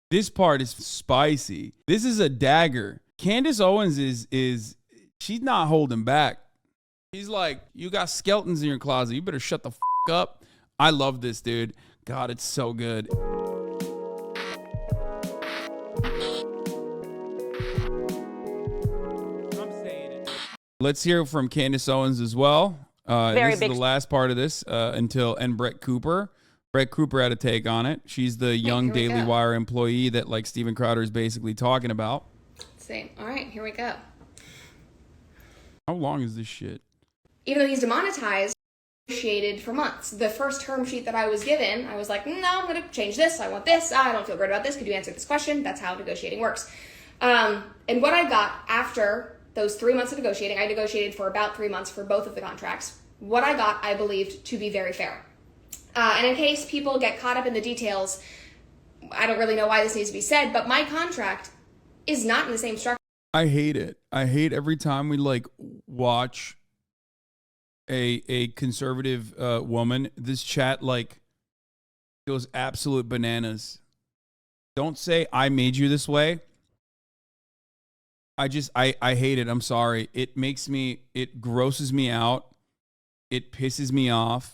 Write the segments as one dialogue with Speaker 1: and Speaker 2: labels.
Speaker 1: This part is spicy. This is a dagger. Candice Owens is she's not holding back. He's like, you got skeletons in your closet. You better shut the fuck up. I love this, dude. God, it's so good. Let's hear from Candice Owens as well. This is the last part of this and Brett Cooper. Brett Cooper had a take on it. She's the young Daily Wire employee that like Steven Crowder is basically talking about.
Speaker 2: Same. All right, here we go.
Speaker 1: How long is this shit?
Speaker 2: Even though he's demonetized, negotiated for months. The first term sheet that I was given, I was like, no, I'm going to change this. I want this. I don't feel great about this. Could you answer this question? That's how negotiating works. And what I got after those 3 months of negotiating, I negotiated for about 3 months for both of the contracts. What I got, I believed to be very fair. And in case people get caught up in the details, I don't really know why this needs to be said, but my contract is not in the same structure.
Speaker 1: I hate it. I hate every time we like watch a conservative woman. This chat like goes absolute bananas. Don't say I made you this way. I hate it. I'm sorry. It grosses me out. It pisses me off.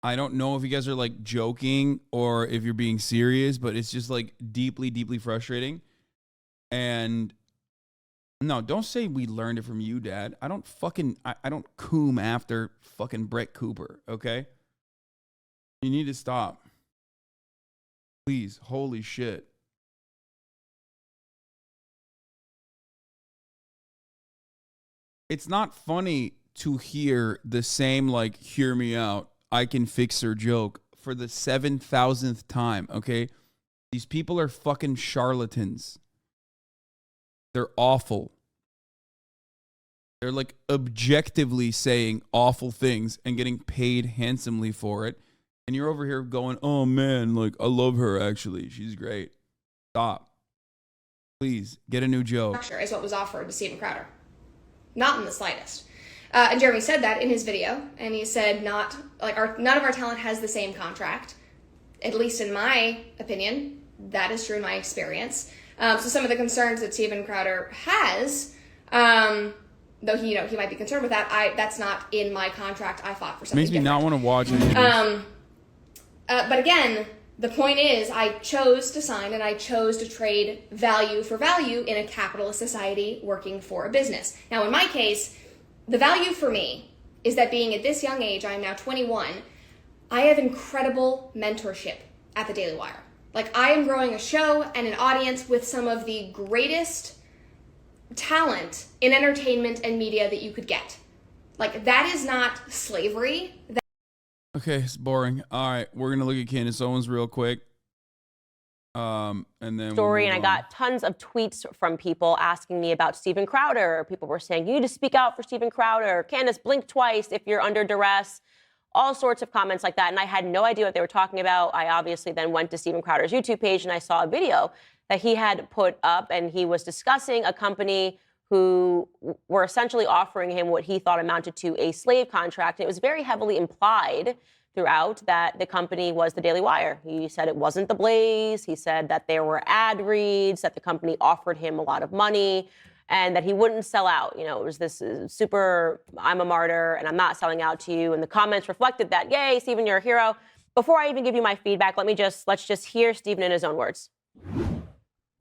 Speaker 1: I don't know if you guys are like joking or if you're being serious, but it's just like deeply, deeply frustrating. And no, don't say we learned it from you, Dad. I don't coom after fucking Brett Cooper, okay? You need to stop. Please, holy shit. It's not funny to hear the same, like, hear me out, I can fix her joke for the 7,000th time, okay? These people are fucking charlatans. They're awful. They're like objectively saying awful things and getting paid handsomely for it. And you're over here going, oh man, like I love her actually. She's great. Stop. Please, get a new joke.
Speaker 2: Structure is what was offered to Steven Crowder. Not in the slightest. And Jeremy said that in his video, and he said none of our talent has the same contract. At least in my opinion, that is true in my experience. So some of the concerns that Steven Crowder has, though he might be concerned with that, that's not in my contract. I fought for something
Speaker 1: Makes me
Speaker 2: different.
Speaker 1: not want to watch it.
Speaker 2: But again, the point is, I chose to sign and I chose to trade value for value in a capitalist society working for a business. Now, in my case, the value for me is that being at this young age, I am now 21, I have incredible mentorship at the Daily Wire. Like, I am growing a show and an audience with some of the greatest talent in entertainment and media that you could get. Like, that is not slavery.
Speaker 1: Okay, it's boring. All right, we're going to look at Candice Owens real quick. And then
Speaker 3: story, and I got tons of tweets from people asking me about Steven Crowder. People were saying, you need to speak out for Steven Crowder. Candice, blink twice if you're under duress. All sorts of comments like that, and I had no idea what they were talking about. I obviously then went to Steven Crowder's YouTube page, and I saw a video that he had put up, and he was discussing a company who were essentially offering him what he thought amounted to a slave contract. And it was very heavily implied throughout that the company was the Daily Wire. He said it wasn't the Blaze. He said that there were ad reads, that the company offered him a lot of money, and that he wouldn't sell out. You know, it was this super, I'm a martyr and I'm not selling out to you. And the comments reflected that, yay, Steven, you're a hero. Before I even give you my feedback, let's just hear Steven in his own words.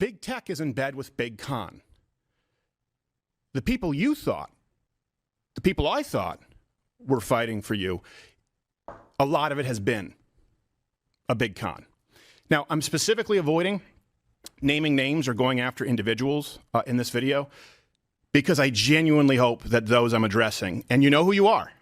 Speaker 4: Big tech is in bed with Big Con. The people you thought, the people I thought were fighting for you, a lot of it has been a big con. Now, I'm specifically avoiding naming names or going after individuals in this video because I genuinely hope that those I'm addressing, and you know who you are,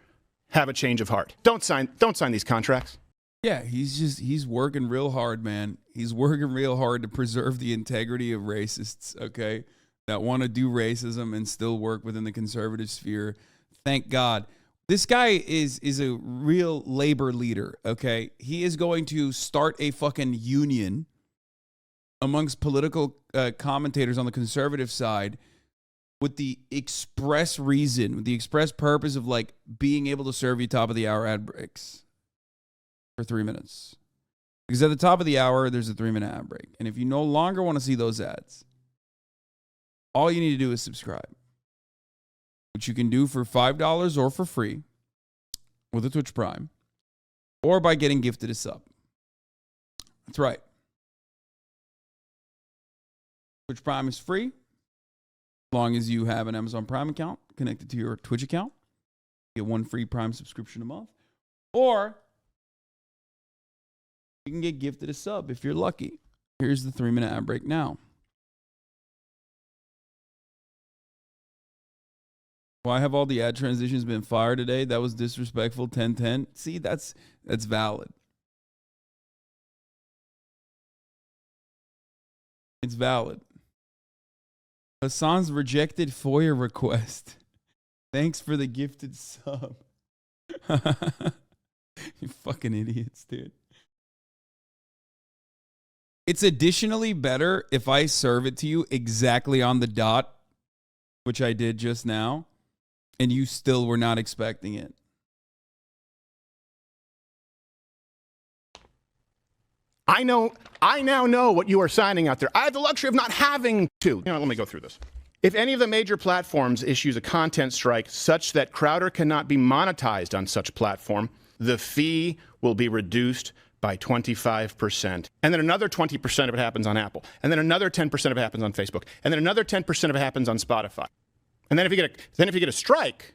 Speaker 4: have a change of heart. Don't sign these contracts.
Speaker 1: Yeah, he's working real hard, man. He's working real hard to preserve the integrity of racists, okay, that want to do racism and still work within the conservative sphere. Thank God. This guy is a real labor leader, okay? He is going to start a fucking union amongst political commentators on the conservative side with the express reason, with the express purpose of like being able to serve you top of the hour ad breaks for 3 minutes. Because at the top of the hour, there's a 3-minute ad break. And if you no longer want to see those ads, all you need to do is subscribe, which you can do for $5 or for free with a Twitch Prime, or by getting gifted a sub. That's right. Twitch Prime is free, as long as you have an Amazon Prime account connected to your Twitch account. You get 1 free Prime subscription a month. Or you can get gifted a sub if you're lucky. Here's the 3-minute ad break now. Why have all the ad transitions been fired today? That was disrespectful. 10-10. See, that's valid. It's valid. Hasan's rejected FOIA request. Thanks for the gifted sub. You fucking idiots, dude. It's additionally better if I serve it to you exactly on the dot, which I did just now, and you still were not expecting it.
Speaker 4: I now know what you are signing out there. I have the luxury of not having to. Let me go through this. If any of the major platforms issues a content strike such that Crowder cannot be monetized on such platform, the fee will be reduced by 25%. And then another 20% of it happens on Apple. And then another 10% of it happens on Facebook. And then another 10% of it happens on Spotify. And then if you get a strike,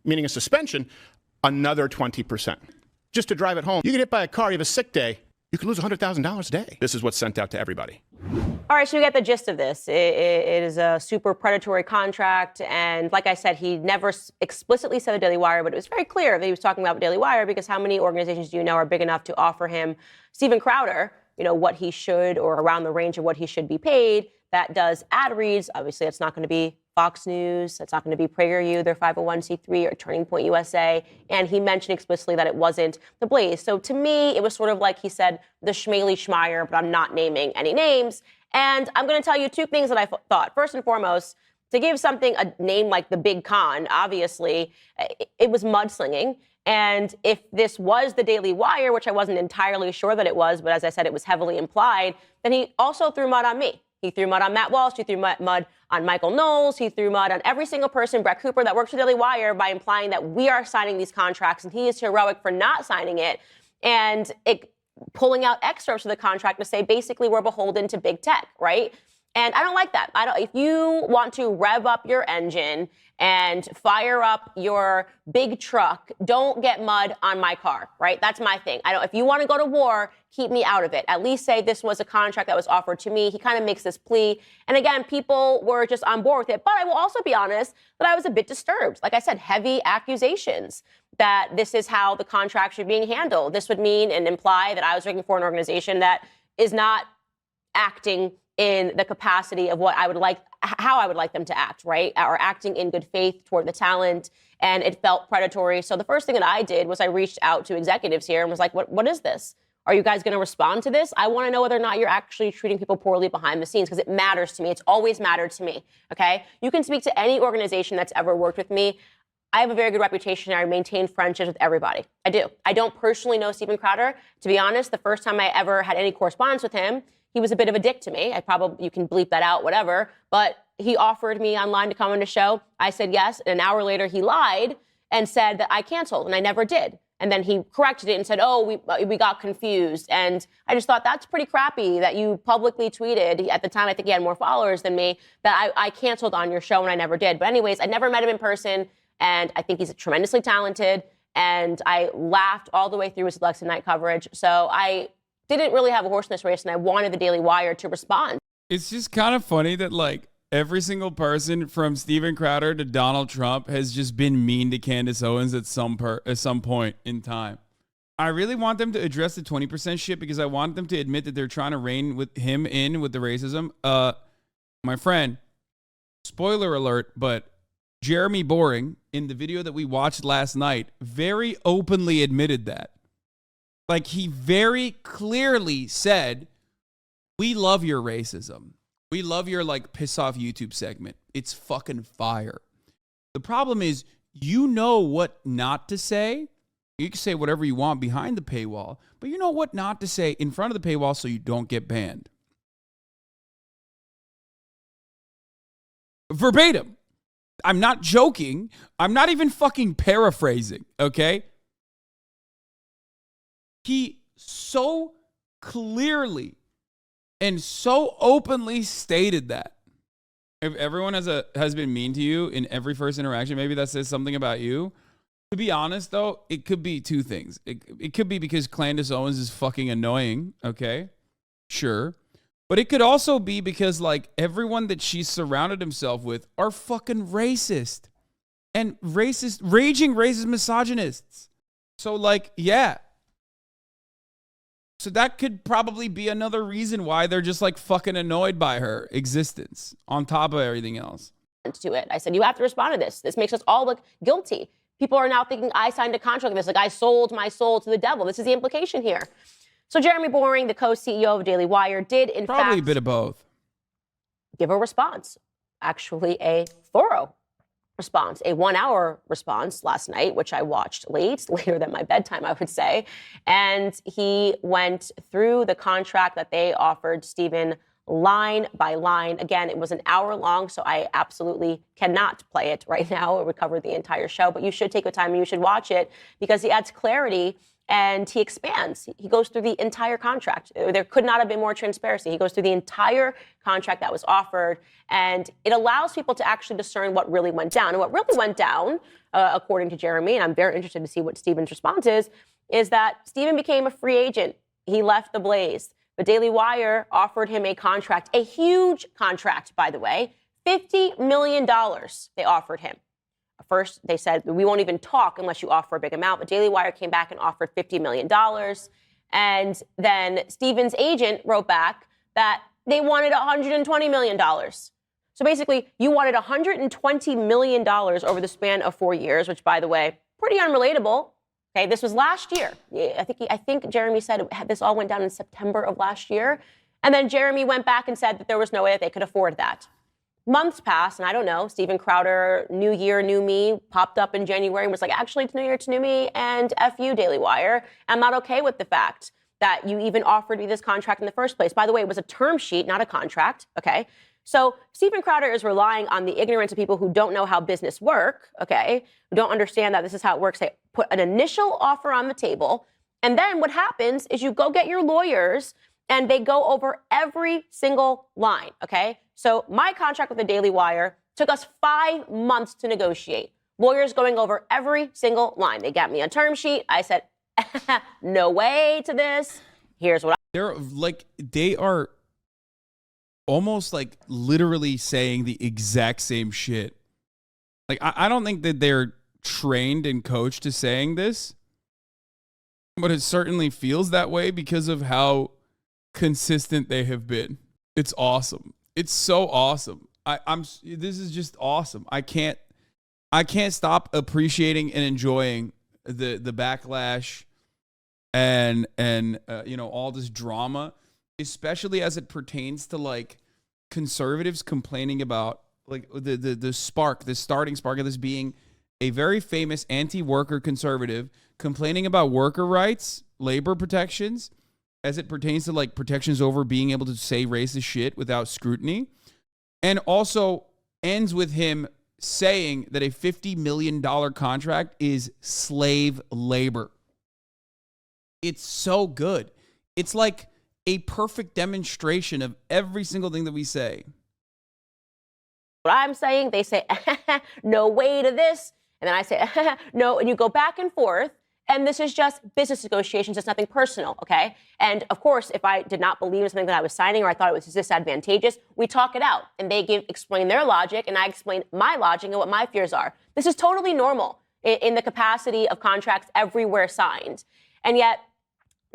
Speaker 4: meaning a suspension, another 20%. Just to drive it home, you get hit by a car, you have a sick day, you could lose $100,000 a day. This is what's sent out to everybody.
Speaker 3: All right, so you get the gist of this. It is a super predatory contract. And like I said, he never explicitly said the Daily Wire, but it was very clear that he was talking about the Daily Wire, because how many organizations do you know are big enough to offer him, Steven Crowder, what he should, or around the range of what he should be paid, that does ad reads? Obviously, it's not going to be Fox News. It's not going to be PragerU, their 501c3, or Turning Point USA. And he mentioned explicitly that it wasn't The Blaze. So to me, it was sort of like he said, the Schmaley Schmeier, but I'm not naming any names. And I'm going to tell you 2 things that I thought. First and foremost, to give something a name like the Big Con, obviously, it was mudslinging. And if this was the Daily Wire, which I wasn't entirely sure that it was, but as I said, it was heavily implied, then he also threw mud on me. He threw mud on Matt Walsh. He threw mud on Michael Knowles. He threw mud on every single person, Brett Cooper, that works for Daily Wire, by implying that we are signing these contracts and he is heroic for not signing it, and pulling out excerpts of the contract to say basically we're beholden to big tech, right? And I don't like that. If you want to rev up your engine and fire up your big truck, don't get mud on my car, right? That's my thing. If you want to go to war, keep me out of it. At least say this was a contract that was offered to me. He kind of makes this plea. And again, people were just on board with it. But I will also be honest that I was a bit disturbed. Like I said, heavy accusations that this is how the contract should be being handled. This would mean and imply that I was working for an organization that is not acting in the capacity of what I would like, how I would like them to act, right? Or acting in good faith toward the talent. And it felt predatory. So the first thing that I did was I reached out to executives here and was like, what is this? Are you guys going to respond to this? I want to know whether or not you're actually treating people poorly behind the scenes, because it matters to me. It's always mattered to me, okay? You can speak to any organization that's ever worked with me. I have a very good reputation. I maintain friendships with everybody. I do. I don't personally know Steven Crowder. To be honest, the first time I ever had any correspondence with him, he was a bit of a dick to me. You can bleep that out, whatever. But he offered me online to come on the show. I said yes. And an hour later, he lied and said that I canceled, and I never did. And then he corrected it and said, oh, we got confused. And I just thought that's pretty crappy that you publicly tweeted. At the time, I think he had more followers than me, that I canceled on your show, and I never did. But anyways, I never met him in person, and I think he's tremendously talented. And I laughed all the way through his election night coverage. So I didn't really have a horse in this race, and I wanted the Daily Wire to respond.
Speaker 1: It's just kind of funny that, like, every single person from Steven Crowder to Donald Trump has just been mean to Candice Owens at some point in time. I really want them to address the 20% shit, because I want them to admit that they're trying to rein with him in with the racism. My friend, spoiler alert, but Jeremy Boring, in the video that we watched last night, very openly admitted that. Like, he very clearly said, we love your racism. We love your, like, piss off YouTube segment. It's fucking fire. The problem is, you know what not to say, You can say whatever you want behind the paywall, but you know what not to say in front of the paywall so you don't get banned. Verbatim. I'm not joking. I'm not even fucking paraphrasing, okay? He so clearly and so openly stated that. If everyone has been mean to you in every first interaction, maybe that says something about you. To be honest, though, it could be two things. It could be because Candice Owens is fucking annoying, okay? Sure. But it could also be because, like, everyone that she's surrounded himself with are fucking racist. And raging racist misogynists. So, like, yeah. So that could probably be another reason why they're just, like, fucking annoyed by her existence on top of everything else.
Speaker 3: To it. I said, you have to respond to this. This makes us all look guilty. People are now thinking I signed a contract with this, like I sold my soul to the devil. This is the implication here. So Jeremy Boring, the co-CEO of Daily Wire, did in fact
Speaker 1: probably a bit of both.
Speaker 3: Give a response, actually a thorough response, a 1-hour response last night, which I watched later than my bedtime, I would say. And he went through the contract that they offered Stephen line by line. Again, it was an hour long, so I absolutely cannot play it right now. It would cover the entire show, but you should take the time and you should watch it because he adds clarity and he expands. He goes through the entire contract. There could not have been more transparency. He goes through the entire contract that was offered, and it allows people to actually discern what really went down. And what really went down, according to Jeremy, and I'm very interested to see what Stephen's response is that Stephen became a free agent. He left the Blaze. The Daily Wire offered him a contract, a huge contract, by the way, $50 million they offered him. First, they said, we won't even talk unless you offer a big amount. But Daily Wire came back and offered $50 million. And then Stephen's agent wrote back that they wanted $120 million. So basically, you wanted $120 million over the span of 4 years, which, by the way, pretty unrelatable. Okay, this was last year. I think Jeremy said this all went down in September of last year. And then Jeremy went back and said that there was no way that they could afford that. Months passed, and I don't know, Steven Crowder, new year, new me, popped up in January and was like, actually, it's new year, it's new me, and F you, Daily Wire. I'm not okay with the fact that you even offered me this contract in the first place. By the way, it was a term sheet, not a contract, okay? So Steven Crowder is relying on the ignorance of people who don't know how business work, okay, who don't understand that this is how it works. They put an initial offer on the table, and then what happens is you go get your lawyers, and they go over every single line, okay? So my contract with the Daily Wire took us 5 months to negotiate. Lawyers going over every single line. They got me a term sheet. I said, no way to this. Here's what
Speaker 1: they are almost like literally saying the exact same shit. Like, I don't think that they're trained and coached to saying this, but it certainly feels that way because of how consistent they have been. It's awesome. It's so awesome. This is just awesome. I can't stop appreciating and enjoying the backlash and all this drama, especially as it pertains to like conservatives complaining about like the starting spark of this being a very famous anti-worker conservative complaining about worker rights, labor protections, as it pertains to like protections over being able to say racist shit without scrutiny, and also ends with him saying that a $50 million contract is slave labor. It's so good. It's like a perfect demonstration of every single thing that we say.
Speaker 3: What I'm saying, they say, no way to this. And then I say, no, and you go back and forth. And this is just business negotiations. It's nothing personal, okay? And of course, if I did not believe in something that I was signing or I thought it was disadvantageous, we talk it out. And they explain their logic, and I explain my logic and what my fears are. This is totally normal in the capacity of contracts everywhere signed. And yet,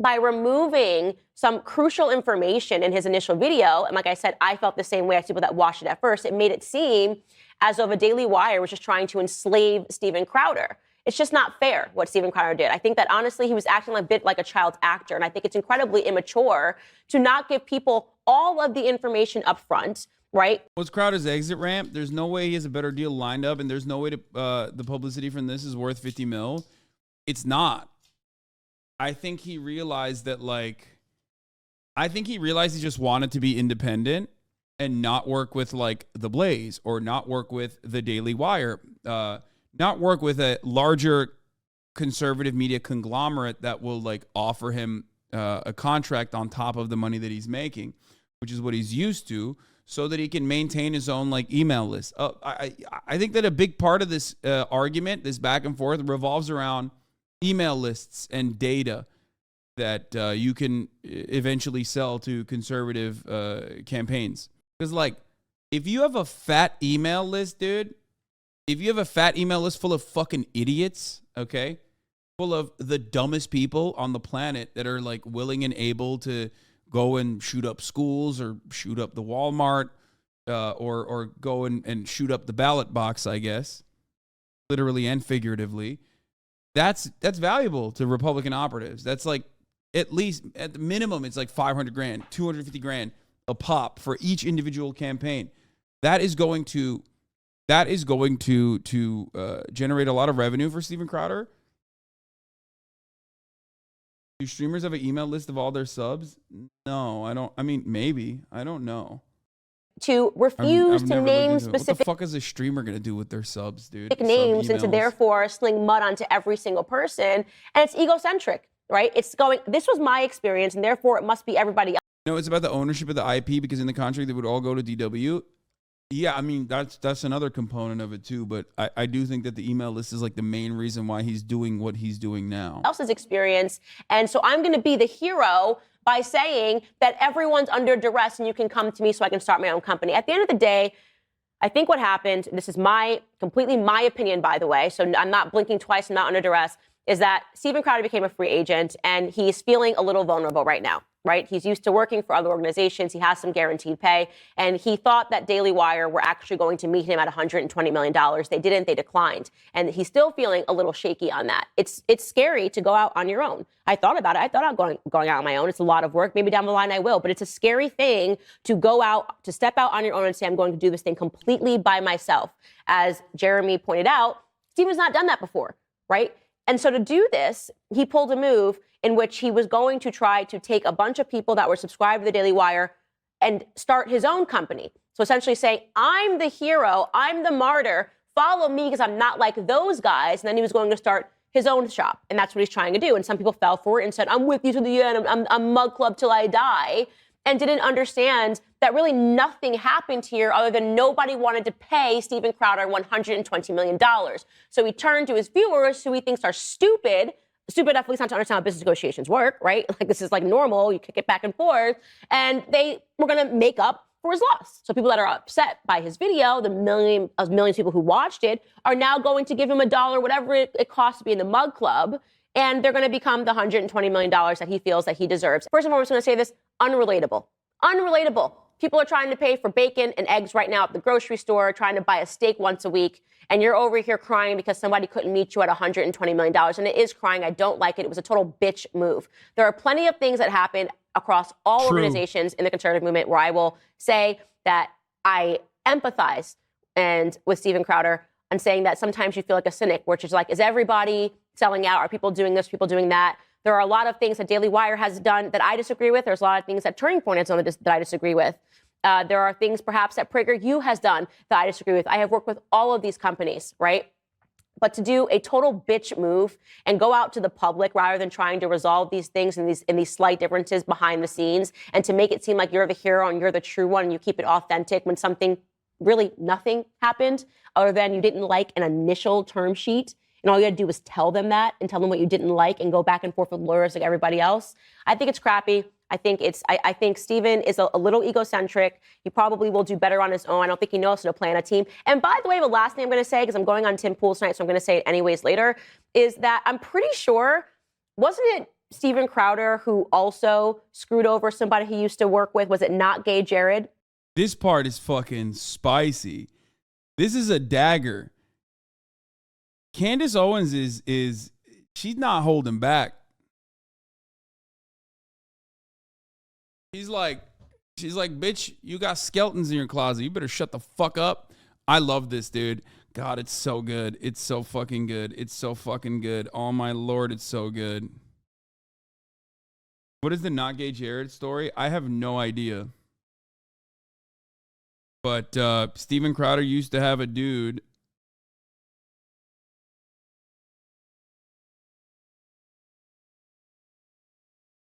Speaker 3: by removing some crucial information in his initial video, and like I said, I felt the same way as people that watched it at first, it made it seem as though the Daily Wire was just trying to enslave Steven Crowder. It's just not fair what Steven Crowder did. I think that honestly, he was acting a bit like a child actor. And I think it's incredibly immature to not give people all of the information up front, right?
Speaker 1: What's Crowder's exit ramp? There's no way he has a better deal lined up. And there's no way to the publicity from this is worth $50 million. it's not. I think he realized that, like, he just wanted to be independent and not work with, like, The Blaze or not work with the Daily Wire, not work with a larger conservative media conglomerate that will, like, offer him a contract on top of the money that he's making, which is what he's used to, so that he can maintain his own, like, email list. I think that a big part of this argument, this back and forth, revolves around email lists and data that you can eventually sell to conservative campaigns. Because, like, if you have a fat email list, dude, if you have a fat email list full of fucking idiots, okay, full of the dumbest people on the planet that are, like, willing and able to go and shoot up schools or shoot up the Walmart or go and shoot up the ballot box, I guess, literally and figuratively, that's valuable to Republican operatives. That's, like, at least at the minimum, it's like $500,000, $250,000 a pop for each individual campaign. That is going to generate a lot of revenue for Steven Crowder. Do streamers have an email list of all their subs? No, I don't. I mean, maybe. I don't know.
Speaker 3: To refuse to name specific.
Speaker 1: What the fuck is a streamer going to do with their subs, dude?
Speaker 3: Names, and to therefore sling mud onto every single person. And it's egocentric, right? It's going, this was my experience, and therefore it must be everybody else.
Speaker 1: No, it's about the ownership of the IP, because in the contract they would all go to DW. Yeah, I mean, that's another component of it too, but I do think that the email list is, like, the main reason why he's doing what he's doing now.
Speaker 3: Else's experience. And so I'm going to be the hero by saying that everyone's under duress and you can come to me so I can start my own company. At the end of the day, I think what happened, this is completely my opinion, by the way, so I'm not blinking twice, I'm not under duress, is that Steven Crowder became a free agent and he's feeling a little vulnerable right now. Right? He's used to working for other organizations. He has some guaranteed pay. And he thought that Daily Wire were actually going to meet him at $120 million. They didn't. They declined. And he's still feeling a little shaky on that. It's scary to go out on your own. I thought about it. I thought about going out on my own. It's a lot of work. Maybe down the line I will. But it's a scary thing to go out, to step out on your own and say, I'm going to do this thing completely by myself. As Jeremy pointed out, Steven's not done that before, right? And so to do this, he pulled a move in which he was going to try to take a bunch of people that were subscribed to the Daily Wire and start his own company. So essentially saying, I'm the hero, I'm the martyr, follow me because I'm not like those guys. And then he was going to start his own shop. And that's what he's trying to do. And some people fell for it and said, I'm with you to the end, I'm Mug Club till I die, and didn't understand that really nothing happened here other than nobody wanted to pay Steven Crowder $120 million. So he turned to his viewers, who he thinks are stupid enough at least not to understand how business negotiations work, right? Like, this is like normal. You kick it back and forth. And they were going to make up for his loss. So people that are upset by his video, the millions of people who watched it, are now going to give him $1, whatever it costs to be in the Mug Club. And they're going to become the $120 million that he feels that he deserves. First of all, I'm just going to say this, unrelatable. Unrelatable. People are trying to pay for bacon and eggs right now at the grocery store, trying to buy a steak once a week. And you're over here crying because somebody couldn't meet you at $120 million. And it is crying. I don't like it. It was a total bitch move. There are plenty of things that happen across all organizations in the conservative movement where I will say that I empathize with Steven Crowder and saying that sometimes you feel like a cynic, which is like, is everybody selling out? Are people doing this, people doing that? There are a lot of things that Daily Wire has done that I disagree with. There's a lot of things that Turning Point has done that I disagree with. There are things perhaps that PragerU has done that I disagree with. I have worked with all of these companies, right? But to do a total bitch move and go out to the public rather than trying to resolve these things and these slight differences behind the scenes, and to make it seem like you're the hero and you're the true one and you keep it authentic when something really nothing happened other than you didn't like an initial term sheet. And all you had to do was tell them that and tell them what you didn't like and go back and forth with lawyers like everybody else. I think it's crappy. I think Steven is a little egocentric. He probably will do better on his own. I don't think he knows how to plan a team. And by the way, the last thing I'm going to say, because I'm going on Tim Pool tonight, so I'm going to say it anyways later, is that I'm pretty sure, wasn't it Steven Crowder who also screwed over somebody he used to work with? Was it not Gay Jared?
Speaker 1: This part is fucking spicy. This is a dagger. Candice Owens is she's not holding back. She's like, bitch, you got skeletons in your closet. You better shut the fuck up. I love this, dude. God, it's so good. It's so fucking good. It's so fucking good. Oh my Lord, it's so good. What is the not gay Jared story? I have no idea. But Steven Crowder used to have a dude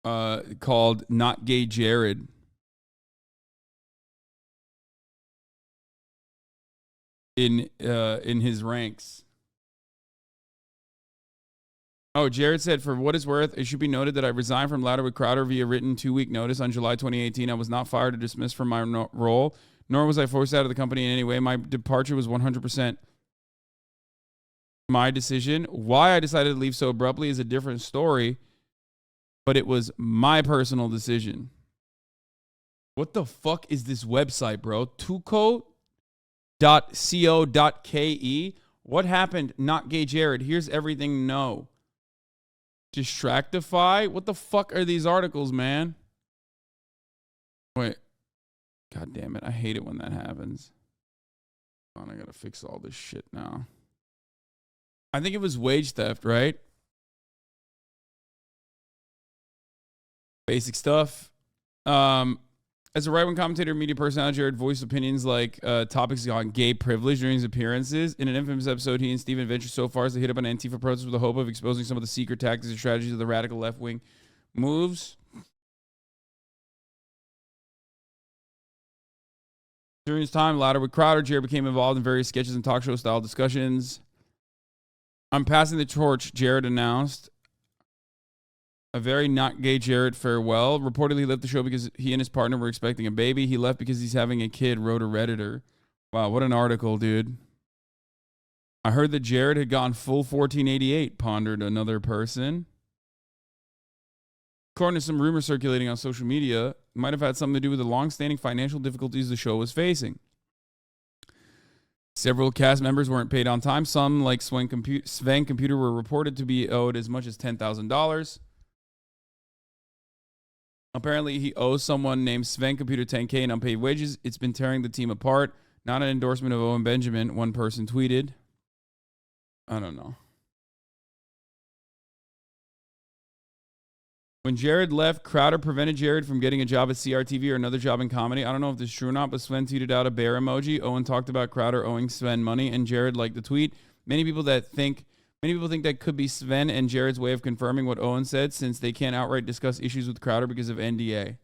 Speaker 1: called Not Gay Jared. In his ranks. Oh, Jared said, for what it's worth, it should be noted that I resigned from Louder with Crowder via written 2-week notice on July 2018. I was not fired or dismissed from my role, nor was I forced out of the company in any way. My departure was 100% my decision. Why I decided to leave so abruptly is a different story, but it was my personal decision. What the fuck is this website, bro? Tuco.co.ke. What happened? Not gay Jared. Here's everything. No. Distractify. What the fuck are these articles, man? Wait. God damn it. I hate it when that happens. Oh, I gotta fix all this shit now. I think it was wage theft, right? Basic stuff. As a right-wing commentator, media personality, Jared voiced opinions like topics on gay privilege during his appearances. In an infamous episode, he and Steven ventured so far as to hit up an Antifa protest with the hope of exposing some of the secret tactics and strategies of the radical left-wing moves. During his time louder with Crowder, Jared became involved in various sketches and talk show-style discussions. I'm passing the torch, Jared announced. A very not gay Jared farewell. Reportedly left the show because he and his partner were expecting a baby. He left because he's having a kid, wrote a Redditor. Wow, what an article, dude. I heard that Jared had gone full 1488, pondered another person. According to some rumors circulating on social media, it might have had something to do with the long-standing financial difficulties the show was facing. Several cast members weren't paid on time. Some, like Sven Computer, were reported to be owed as much as $10,000. Apparently, he owes someone named Sven Computer 10K in unpaid wages. It's been tearing the team apart. Not an endorsement of Owen Benjamin, one person tweeted. I don't know. When Jared left, Crowder prevented Jared from getting a job at CRTV or another job in comedy. I don't know if this is true or not, but Sven tweeted out a bear emoji. Owen talked about Crowder owing Sven money, and Jared liked the tweet. Many people think that could be Sven and Jared's way of confirming what Owen said, since they can't outright discuss issues with Crowder because of NDA.